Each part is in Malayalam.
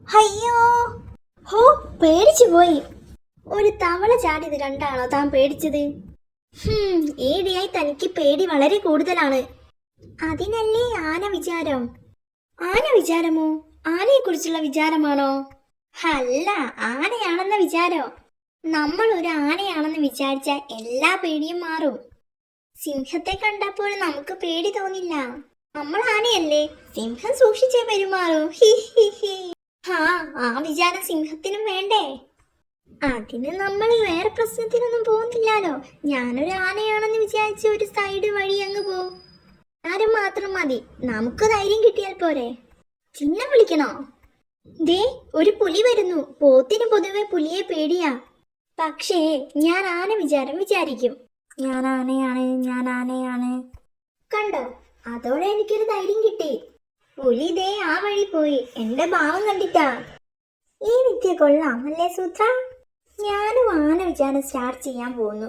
അയ്യോ, ഹോ, പേടിച്ചു പോയി. ഒരു തവള ചാടിയത് കണ്ടാണോ താൻ പേടിച്ചത്? ഏടിയായി തനിക്ക് പേടി വളരെ കൂടുതലാണ്. അതിനല്ലേ ആന വിചാരം. ആന വിചാരമോ? ആനയെ കുറിച്ചുള്ള വിചാരമാണോ? അല്ല, ആനയാണെന്ന വിചാരോ. നമ്മൾ ഒരു ആനയാണെന്ന് വിചാരിച്ച എല്ലാ പേടിയും മാറും. സിംഹത്തെ കണ്ടപ്പോൾ നമുക്ക് പേടി തോന്നില്ല. നമ്മൾ ആനയല്ലേ, സിംഹം സൂക്ഷിച്ചേ പെരുമാറൂ. ഹി ഹി ഹി. ആ വിചാരം സിംഹത്തിനും വേണ്ടേ? അതിന് നമ്മൾ വേറെ പ്രശ്നത്തിനൊന്നും പോകുന്നില്ലല്ലോ. ഞാനൊരു ആനയാണെന്ന് വിചാരിച്ച് ഒരു സൈഡ് വഴി അങ്ങ് പോവും. ആരും മാത്രം മതി, നമുക്ക് ധൈര്യം കിട്ടിയാൽ പോരെ. ചിഹ്നം വിളിക്കണോ? ദേ, ഒരു പുലി വരുന്നു. പോത്തിന് പൊതുവെ പുലിയെ പേടിയാ. പക്ഷേ ഞാൻ ആന വിചാരം വിചാരിക്കും. ഞാൻ ആനയാണ്, ഞാൻ ആനയാണ്. കണ്ടോ, അതോടെ എനിക്കൊരു ധൈര്യം കിട്ടി. പുലി ദേ ആ വഴി പോയി. എന്റെ ഭാവം കണ്ടിട്ടാ. ഈ വിദ്യ കൊള്ളാം അല്ലേ സൂത്ര? ഞാനും ആന വിചാരം സ്റ്റാർട്ട് ചെയ്യാൻ പോകുന്നു.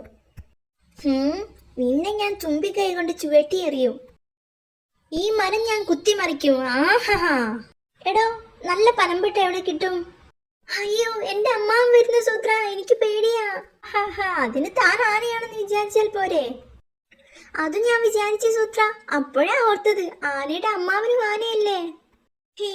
നിന്നെ ഞാൻ തുമ്പിക്കൈ കൊണ്ട് ചുവട്ടി എറിയും. ഈ മരം ഞാൻ കുത്തിമറിക്കും. ആഹാ. എടോ, നല്ല പനമ്പിട്ട് എവിടെ കിട്ടും? അയ്യോ, എന്റെ അമ്മാവൻ വരുന്ന സൂത്ര, എനിക്ക് പേടിയാ. അതിന് താൻ ആനയാണെന്ന് വിചാരിച്ചാൽ പോരെ? അത് ഞാൻ വിചാരിച്ച സൂത്ര. അപ്പോഴാ ഓർത്തത് ആനയുടെ അമ്മാവനും ആനയല്ലേ. ഹേ